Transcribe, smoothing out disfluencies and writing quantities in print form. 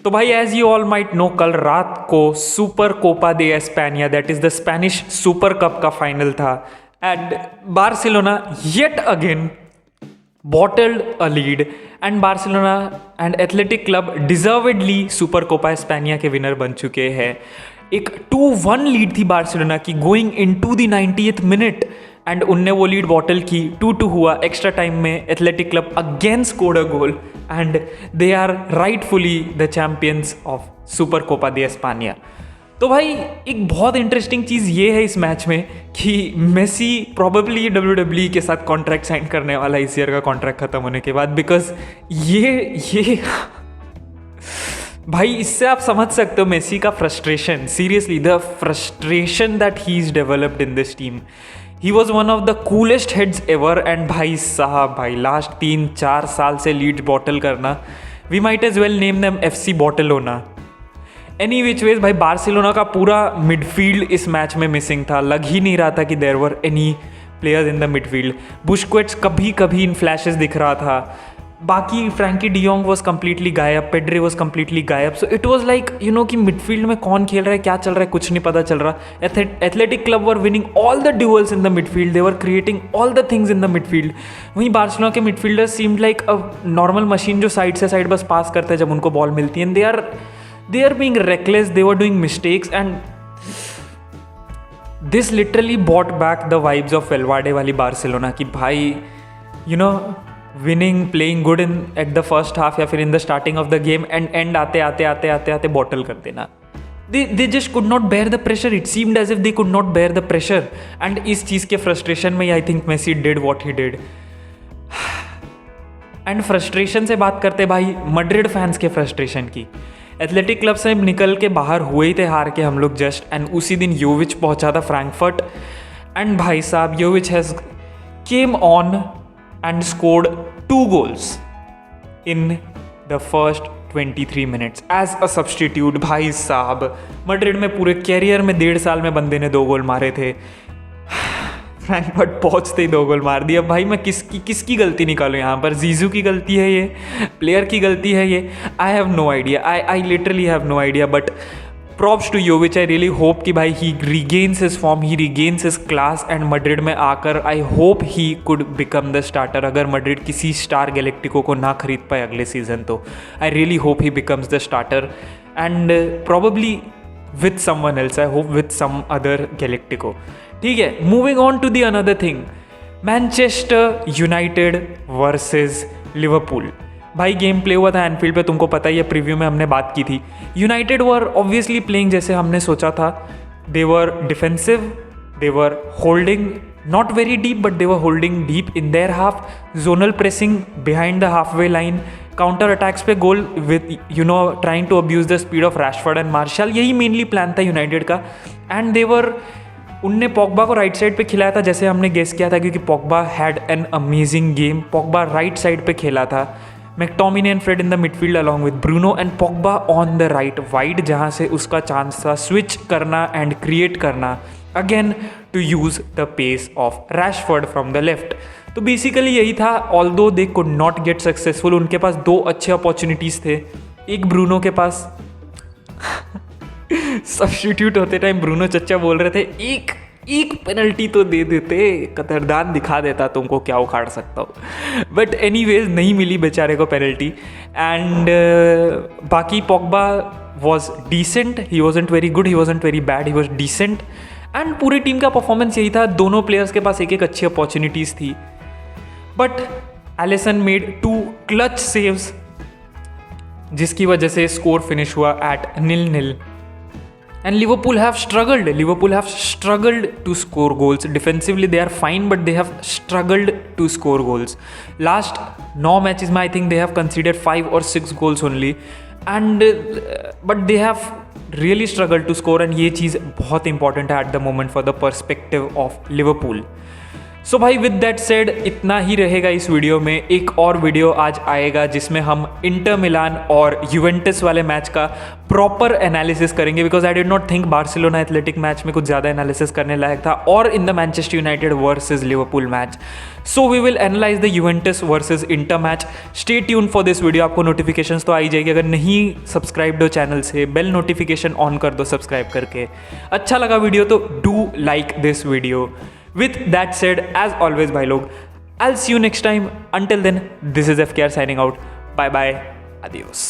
तो भाई as you all might know, कल रात को super Copa de Espana, that is the Spanish super cup का फाइनल था and Barcelona yet again bottled a lead and Barcelona and Athletic Club deservedly super Copa Espana के winner बन चुके हैं। एक 2-1 लीड थी बार्सिलोना की going into the 90th minute and उनने वो लीड बॉटल की। 2-2 हुआ एक्स्ट्रा टाइम में। Athletic Club again scored a goal and they are rightfully the champions of super Copa de Espana. तो भाई एक बहुत इंटरेस्टिंग चीज़ ये है इस मैच में कि मेसी प्रोबेबली WWE के साथ कॉन्ट्रैक्ट साइन करने वाला इस ईयर का कॉन्ट्रैक्ट खत्म होने के बाद, बिकॉज ये भाई इससे आप समझ सकते हो मेसी का frustration, seriously the frustration that he is developed in this team. He was one of the coolest heads ever and भाई साहब भाई लास्ट 3-4 साल से लीड बॉटल करना, we might as well name them FC Bottlona. Any which ways भाई Barcelona का पूरा midfield इस मैच में मिसिंग था। लग ही नहीं रहा था कि there were any players in the midfield. Busquets कभी कभी इन फ्लैशेस दिख रहा था, बाकी फ्रैंकी डियोंग वॉज कम्प्लीटली गायब, पेड्रे वॉज कम्प्लीटली गायब। So it was like you know कि मिडफील्ड में कौन खेल रहा है, क्या चल रहा है, कुछ नहीं पता चल रहा। Athletic Club were winning all the duels in the midfield, they were creating all the things in the midfield. वहीं बार्सिलोना के midfielders seemed like a normal machine जो साइड से साइड बस पास करते हैं जब उनको बॉल मिलती है। They are being reckless, they were doing mistakes and this literally brought back the vibes of Valverde वाली बार्सिलोना की भाई you know winning, playing good in at the first half या फिर in the starting of the game and end आते bottle कर देना। They just could not bear the pressure. It seemed as if they could not bear the pressure and इस चीज़ के frustration में I think Messi did what he did। And frustration से बात करते भाई मैड्रिड फैंस के फ्रस्ट्रेशन की। Athletic club से निकल के बाहर हुए ही थे हार के हम लोग जस्ट, एंड उसी दिन योविच पहुंचा था फ्रैंकफर्ट एंड भाई साहब Jovic has come on and scored 2 goals in the first 23 minutes as a substitute. भाई साहब मैड्रिड में पूरे कैरियर में 1.5 साल में बंदे ने 2 गोल मारे थे, फ्रैंकफर्ट पहुंचते ही 2 गोल मार दिया। भाई मैं किसकी गलती निकालूं यहाँ पर? जीजू की गलती है ये, प्लेयर की गलती है ये? I have no idea, I literally have no idea. But props to Jovic, I really hope कि भाई he regains his form, he regains his class and Madrid में आकर I hope he could become the starter. अगर Madrid किसी star galactico को ना खरीद पाए अगले सीजन तो I really hope he becomes the starter and probably with someone else, I hope with some other galactico. ठीक है, moving on to the another thing, Manchester United versus Liverpool. भाई game play हुआ था Enfield पे, तुमको पता ही है, preview में हमने बात की थी। यूनाइटेड वर ऑब्वियसली प्लेइंग जैसे हमने सोचा था। They were defensive, they were holding not very deep but they were holding deep in their half, zonal pressing behind the halfway line, counter attacks पे goal with you know trying to abuse the speed of Rashford and Martial. यही mainly plan था United का। And they were, उनने Pogba को right side पे खिलाया था जैसे हमने गेस किया था, क्योंकि Pogba had an amazing game. Pogba right side पे खेला था, McTominay and Fred in the midfield along with Bruno and Pogba on the right wide, जहाँ से उसका चांस था स्विच करना एंड क्रिएट करना again to use the pace of Rashford from the left. तो बेसिकली यही था, although they could not get successful. उनके पास 2 अच्छे अपॉर्चुनिटीज़ थे, एक ब्रूनो के पास सब्स्टिट्यूट होते टाइम ब्रूनो चच्चा बोल रहे थे एक पेनल्टी तो दे देते, कतरदान दिखा देता, तुमको क्या उखाड़ सकता हूँ। बट एनीवेज नहीं मिली बेचारे को पेनल्टी। एंड बाकी Pogba was decent, he wasn't very good, he wasn't very bad, he was decent. And पूरी टीम का परफॉर्मेंस यही था, दोनों प्लेयर्स के पास एक अच्छी अपॉर्चुनिटीज़ थी। But Alisson made 2 clutch saves जिसकी वजह से स्कोर फिनिश हुआ at 0-0। And Liverpool have struggled to score goals. Defensively they are fine but they have struggled to score goals. Last 9 matches में I think they have conceded 5 or 6 goals only and but they have really struggled to score and ये चीज़ बहुत important है at the moment for the perspective of Liverpool. सो भाई with that said इतना ही रहेगा इस video में। एक और वीडियो आज आएगा जिसमें हम इंटर मिलान और यूवेंटस वाले मैच का प्रॉपर एनालिसिस करेंगे, because I did not think Barcelona Athletic match में कुछ ज़्यादा एनालिसिस करने लायक था, और in the Manchester United versus Liverpool match. So we will analyze the Juventus versus Inter match. Stay tune for this video. आपको notifications तो आ ही जाएगी, अगर नहीं सब्सक्राइब्ड हो चैनल से बेल नोटिफिकेशन ऑन कर दो सब्सक्राइब करके। अच्छा लगा वीडियो तो do like this video. With that said, as always, bhai log, I'll see you next time. Until then, this is FKR signing out. Bye bye. Adios.